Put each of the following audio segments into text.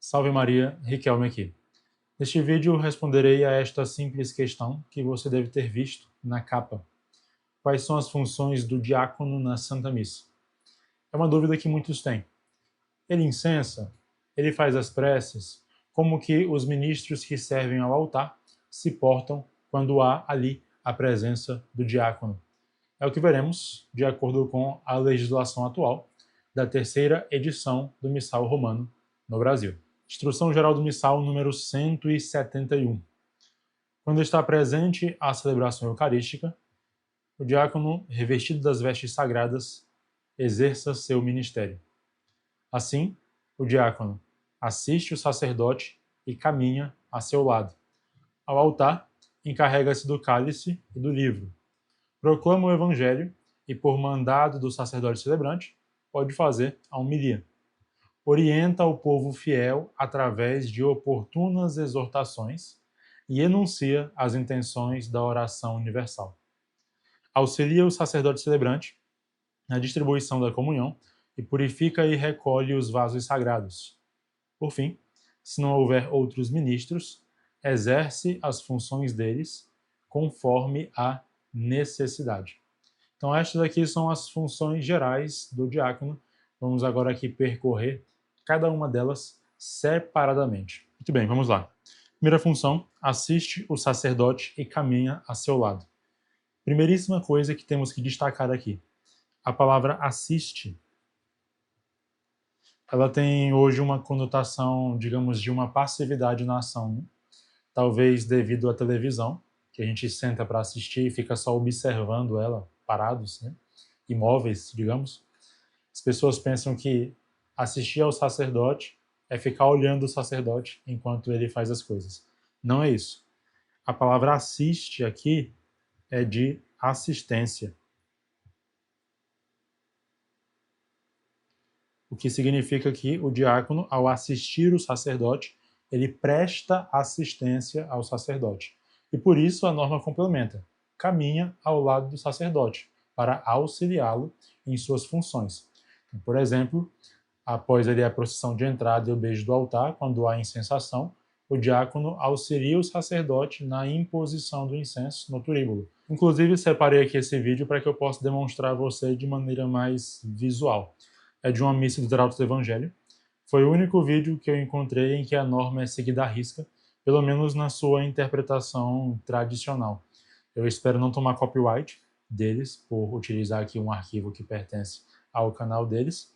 Salve Maria, Riquelme aqui. Neste vídeo responderei a esta simples questão que você deve ter visto na capa. Quais são as funções do diácono na Santa Missa? É uma dúvida que muitos têm. Ele incensa? Ele faz as preces? Como que os ministros que servem ao altar se portam quando há ali a presença do diácono? É o que veremos de acordo com a legislação atual da terceira edição do Missal Romano no Brasil. Instrução Geral do Missal número 171. Quando está presente a celebração eucarística, o diácono, revestido das vestes sagradas, exerça seu ministério. Assim, o diácono assiste o sacerdote e caminha a seu lado. Ao altar, encarrega-se do cálice e do livro. Proclama o evangelho e, por mandado do sacerdote celebrante, pode fazer a homilia. Orienta o povo fiel através de oportunas exortações e enuncia as intenções da oração universal. Auxilia o sacerdote celebrante na distribuição da comunhão e purifica e recolhe os vasos sagrados. Por fim, se não houver outros ministros, exerce as funções deles conforme a necessidade. Então, estas aqui são as funções gerais do diácono. Vamos agora aqui percorrer cada uma delas separadamente. Muito bem, vamos lá. Primeira função, assiste o sacerdote e caminha a seu lado. Primeiríssima coisa que temos que destacar aqui. A palavra assiste, ela tem hoje uma conotação, digamos, de uma passividade na ação, né? Talvez devido à televisão, que a gente senta para assistir e fica só observando ela, parados, né? Imóveis, digamos. As pessoas pensam que assistir ao sacerdote é ficar olhando o sacerdote enquanto ele faz as coisas. Não é isso. A palavra assiste aqui é de assistência. O que significa que o diácono, ao assistir o sacerdote, ele presta assistência ao sacerdote. E por isso a norma complementa. Caminha ao lado do sacerdote para auxiliá-lo em suas funções. Por exemplo, após ali a procissão de entrada e o beijo do altar, quando há incensação, o diácono auxilia o sacerdote na imposição do incenso no turíbulo. Inclusive, separei aqui esse vídeo para que eu possa demonstrar a você de maneira mais visual. É de uma missa do Trauto do Evangelho. Foi o único vídeo que eu encontrei em que a norma é seguida à risca, pelo menos na sua interpretação tradicional. Eu espero não tomar copyright deles por utilizar aqui um arquivo que pertence ao canal deles,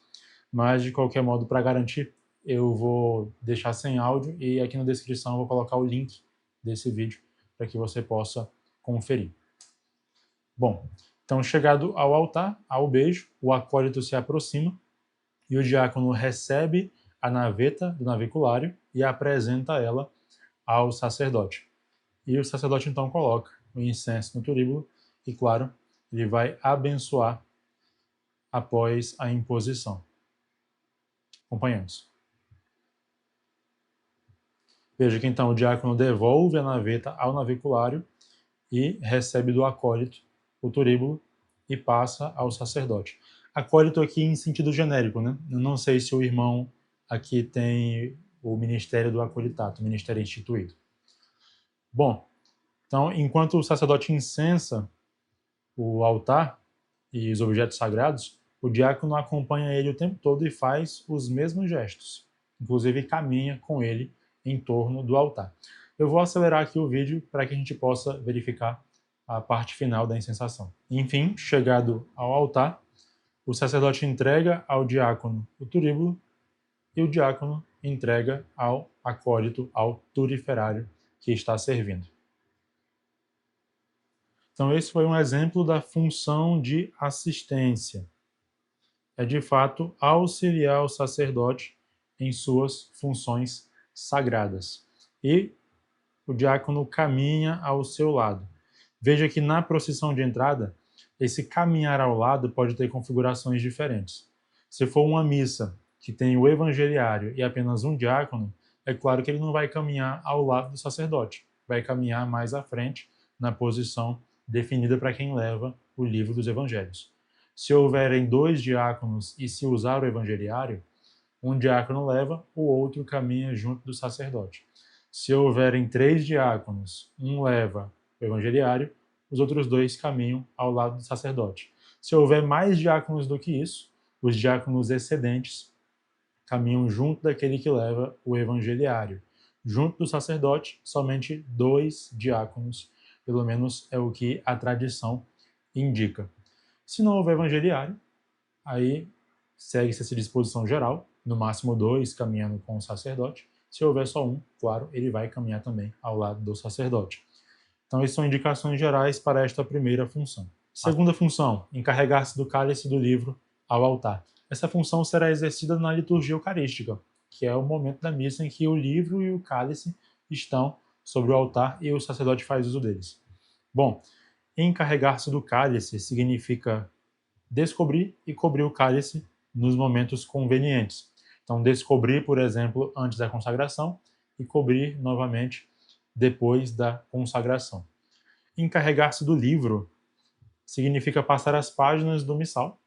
mas de qualquer modo, para garantir, eu vou deixar sem áudio e aqui na descrição eu vou colocar o link desse vídeo para que você possa conferir. Bom, então chegado ao altar, ao beijo, o acólito se aproxima e o diácono recebe a naveta do naviculário e apresenta ela ao sacerdote. E o sacerdote então coloca o incenso no turíbulo e, claro, ele vai abençoar após a imposição. Acompanhamos. Veja que então o diácono devolve a naveta ao naviculário e recebe do acólito o turíbulo e passa ao sacerdote. Acólito aqui em sentido genérico, né? Eu não sei se o irmão aqui tem o ministério do acolitato, o ministério instituído. Bom, então enquanto o sacerdote incensa o altar e os objetos sagrados, o diácono acompanha ele o tempo todo e faz os mesmos gestos. Inclusive caminha com ele em torno do altar. Eu vou acelerar aqui o vídeo para que a gente possa verificar a parte final da incensação. Enfim, chegado ao altar, o sacerdote entrega ao diácono o turíbulo e o diácono entrega ao acólito, ao turiferário que está servindo. Então esse foi um exemplo da função de assistência. É de fato auxiliar o sacerdote em suas funções sagradas. E o diácono caminha ao seu lado. Veja que na procissão de entrada, esse caminhar ao lado pode ter configurações diferentes. Se for uma missa que tem o evangeliário e apenas um diácono, é claro que ele não vai caminhar ao lado do sacerdote, vai caminhar mais à frente, na posição definida para quem leva o livro dos evangelhos. Se houverem dois diáconos e se usar o evangeliário, um diácono leva, o outro caminha junto do sacerdote. Se houverem 3 diáconos, um leva o evangeliário, os outros 2 caminham ao lado do sacerdote. Se houver mais diáconos do que isso, os diáconos excedentes caminham junto daquele que leva o evangeliário. Junto do sacerdote, somente 2 diáconos, pelo menos é o que a tradição indica. Se não houver evangeliário, aí segue-se essa disposição geral, no máximo 2 caminhando com o sacerdote. Se houver só um, claro, ele vai caminhar também ao lado do sacerdote. Então, essas são indicações gerais para esta primeira função. Segunda função, encarregar-se do cálice do livro ao altar. Essa função será exercida na liturgia eucarística, que é o momento da missa em que o livro e o cálice estão sobre o altar e o sacerdote faz uso deles. Bom, encarregar-se do cálice significa descobrir e cobrir o cálice nos momentos convenientes. Então, descobrir, por exemplo, antes da consagração e cobrir novamente depois da consagração. Encarregar-se do livro significa passar as páginas do missal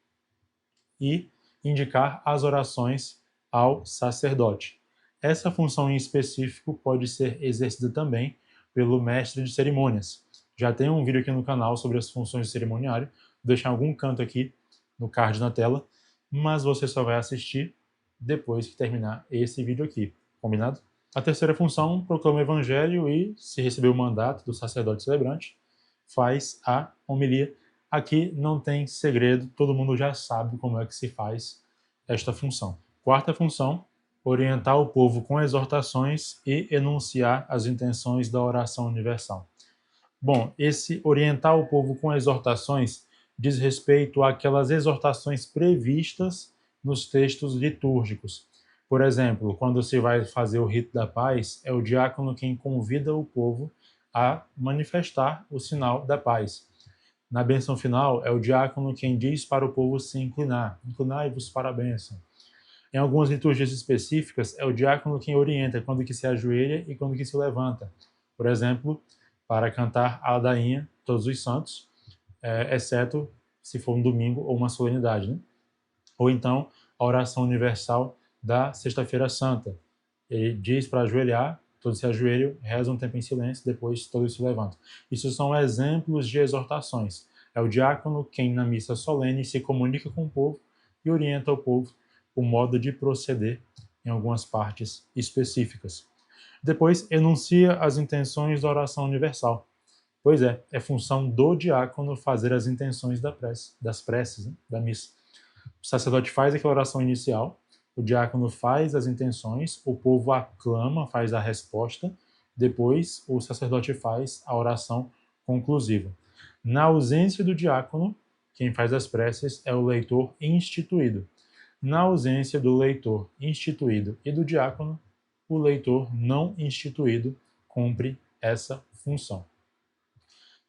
e indicar as orações ao sacerdote. Essa função em específico pode ser exercida também pelo mestre de cerimônias. Já tem um vídeo aqui no canal sobre as funções do cerimoniário, vou deixar em algum canto aqui no card na tela, mas você só vai assistir depois que terminar esse vídeo aqui, combinado? A terceira função proclama o evangelho e, se receber o mandato do sacerdote celebrante, faz a homilia. Aqui não tem segredo, todo mundo já sabe como é que se faz esta função. Quarta função, orientar o povo com exortações e enunciar as intenções da oração universal. Bom, esse orientar o povo com exortações diz respeito àquelas exortações previstas nos textos litúrgicos. Por exemplo, quando se vai fazer o rito da paz, é o diácono quem convida o povo a manifestar o sinal da paz. Na bênção final, é o diácono quem diz para o povo se inclinar. Inclinai-vos para a bênção. Em algumas liturgias específicas, é o diácono quem orienta quando que se ajoelha e quando que se levanta. Por exemplo, para cantar a ladainha Todos os Santos, exceto se for um domingo ou uma solenidade, né? Ou então a oração universal da Sexta-feira Santa. Ele diz para ajoelhar, todos se ajoelham, rezam um tempo em silêncio, depois todos se levantam. Isso são exemplos de exortações. É o diácono quem na missa solene se comunica com o povo e orienta o povo o modo de proceder em algumas partes específicas. Depois, enuncia as intenções da oração universal. Pois é função do diácono fazer as intenções das preces, né, da missa. O sacerdote faz aquela oração inicial, o diácono faz as intenções, o povo aclama, faz a resposta, depois o sacerdote faz a oração conclusiva. Na ausência do diácono, quem faz as preces é o leitor instituído. Na ausência do leitor instituído e do diácono, o leitor não instituído cumpre essa função.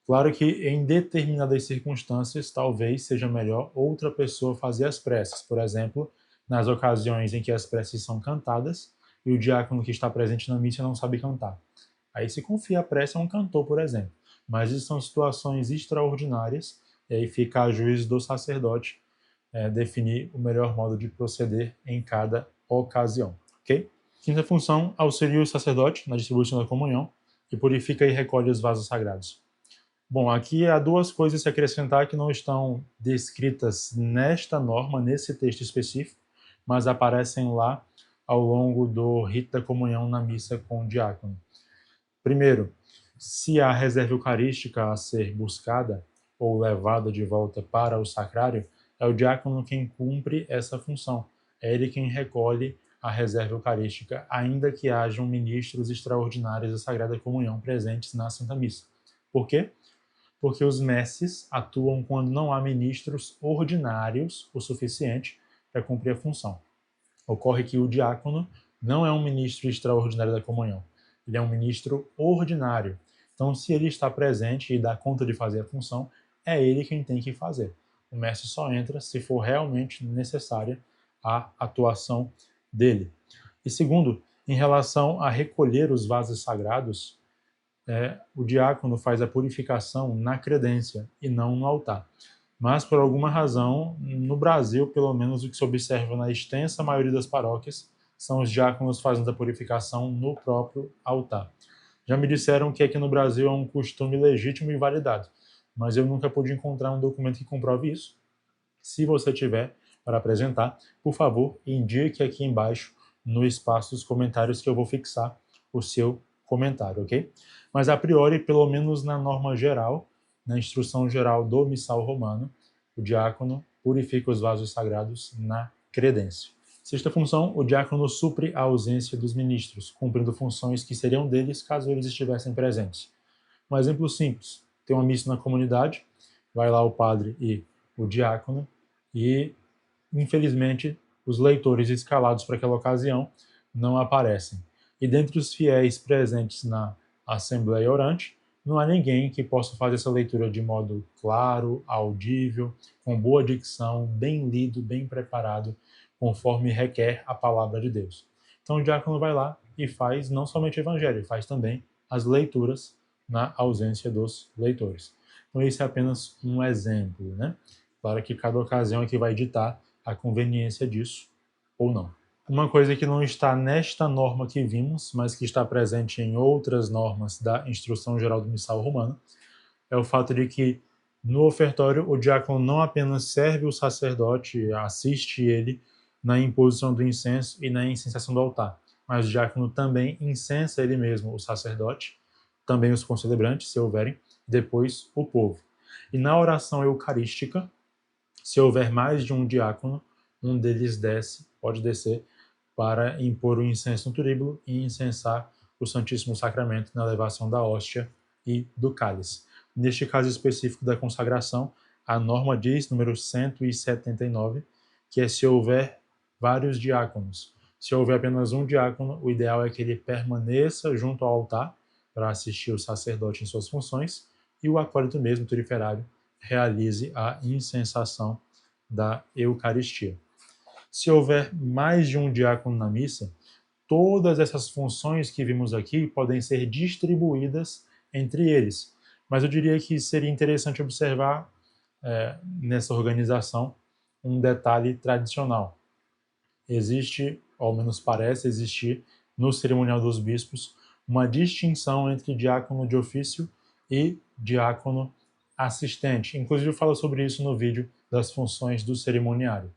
Claro que em determinadas circunstâncias talvez seja melhor outra pessoa fazer as preces, por exemplo, nas ocasiões em que as preces são cantadas e o diácono que está presente na missa não sabe cantar. Aí se confia a prece a um cantor, por exemplo. Mas isso são situações extraordinárias e aí fica a juízo do sacerdote definir o melhor modo de proceder em cada ocasião, ok? Quinta função, auxilia o sacerdote na distribuição da comunhão e purifica e recolhe os vasos sagrados. Bom, aqui há duas coisas a se acrescentar que não estão descritas nesta norma, nesse texto específico, mas aparecem lá ao longo do rito da comunhão na missa com o diácono. Primeiro, se há reserva eucarística a ser buscada ou levada de volta para o sacrário, é o diácono quem cumpre essa função. É ele quem recolhe a reserva eucarística, ainda que hajam ministros extraordinários da Sagrada Comunhão presentes na Santa Missa. Por quê? Porque os messes atuam quando não há ministros ordinários o suficiente para cumprir a função. Ocorre que o diácono não é um ministro extraordinário da comunhão, ele é um ministro ordinário. Então, se ele está presente e dá conta de fazer a função, é ele quem tem que fazer. O mestre só entra se for realmente necessária a atuação dele. E segundo, em relação a recolher os vasos sagrados, o diácono faz a purificação na credência e não no altar. Mas, por alguma razão, no Brasil, pelo menos o que se observa na extensa maioria das paróquias, são os diáconos fazendo a purificação no próprio altar. Já me disseram que aqui no Brasil é um costume legítimo e validado, mas eu nunca pude encontrar um documento que comprove isso. Se você tiver para apresentar, por favor, indique aqui embaixo no espaço dos comentários que eu vou fixar o seu comentário, ok? Mas a priori, pelo menos na norma geral, na instrução geral do missal romano, o diácono purifica os vasos sagrados na credência. Sexta função, o diácono supre a ausência dos ministros, cumprindo funções que seriam deles caso eles estivessem presentes. Um exemplo simples, tem uma missa na comunidade, vai lá o padre e o diácono, e, infelizmente, os leitores escalados para aquela ocasião não aparecem. E dentre os fiéis presentes na Assembleia Orante, não há ninguém que possa fazer essa leitura de modo claro, audível, com boa dicção, bem lido, bem preparado, conforme requer a palavra de Deus. Então o diácono vai lá e faz não somente o evangelho, faz também as leituras na ausência dos leitores. Então esse é apenas um exemplo, né? Claro que cada ocasião é que vai ditar a conveniência disso ou não. Uma coisa que não está nesta norma que vimos, mas que está presente em outras normas da Instrução Geral do Missal Romano, é o fato de que no ofertório o diácono não apenas serve o sacerdote, assiste ele na imposição do incenso e na incensação do altar, mas o diácono também incensa ele mesmo, o sacerdote, também os concelebrantes, se houverem, depois o povo. E na oração eucarística, se houver mais de um diácono, um deles pode descer para impor o incenso no turíbulo e incensar o Santíssimo Sacramento na elevação da hóstia e do cálice. Neste caso específico da consagração, a norma diz, número 179, que é se houver vários diáconos. Se houver apenas um diácono, o ideal é que ele permaneça junto ao altar para assistir o sacerdote em suas funções e o acólito mesmo, turiferário, realize a incensação da Eucaristia. Se houver mais de um diácono na missa, todas essas funções que vimos aqui podem ser distribuídas entre eles. Mas eu diria que seria interessante observar nessa organização um detalhe tradicional. Existe, ou ao menos parece existir, no cerimonial dos bispos, uma distinção entre diácono de ofício e diácono assistente. Inclusive, eu falo sobre isso no vídeo das funções do cerimoniário.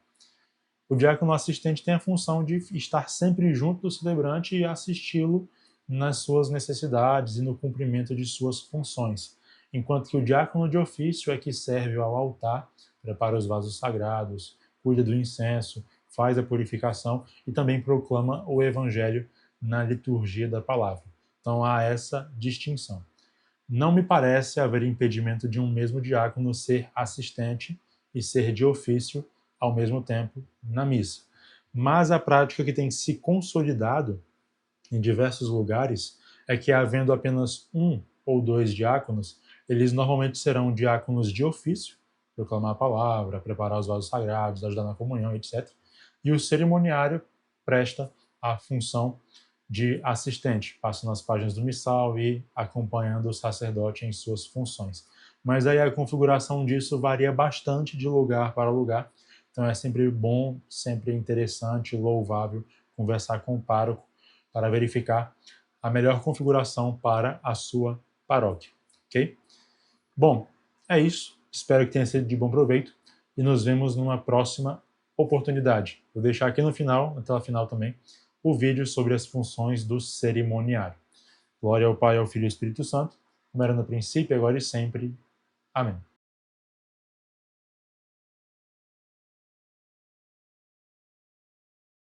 O diácono assistente tem a função de estar sempre junto do celebrante e assisti-lo nas suas necessidades e no cumprimento de suas funções, enquanto que o diácono de ofício é que serve ao altar, prepara os vasos sagrados, cuida do incenso, faz a purificação e também proclama o evangelho na liturgia da palavra. Então há essa distinção. Não me parece haver impedimento de um mesmo diácono ser assistente e ser de ofício ao mesmo tempo na missa. Mas a prática que tem se consolidado em diversos lugares é que, havendo apenas um ou dois diáconos, eles normalmente serão diáconos de ofício, proclamar a palavra, preparar os vasos sagrados, ajudar na comunhão, etc. E o cerimoniário presta a função de assistente, passando as páginas do missal e acompanhando o sacerdote em suas funções. Mas aí a configuração disso varia bastante de lugar para lugar, então é sempre bom, sempre interessante, louvável conversar com o pároco para verificar a melhor configuração para a sua paróquia, ok? Bom, é isso. Espero que tenha sido de bom proveito e nos vemos numa próxima oportunidade. Vou deixar aqui no final, na tela final também, o vídeo sobre as funções do cerimoniário. Glória ao Pai, ao Filho e ao Espírito Santo, como era no princípio, agora e sempre. Amém.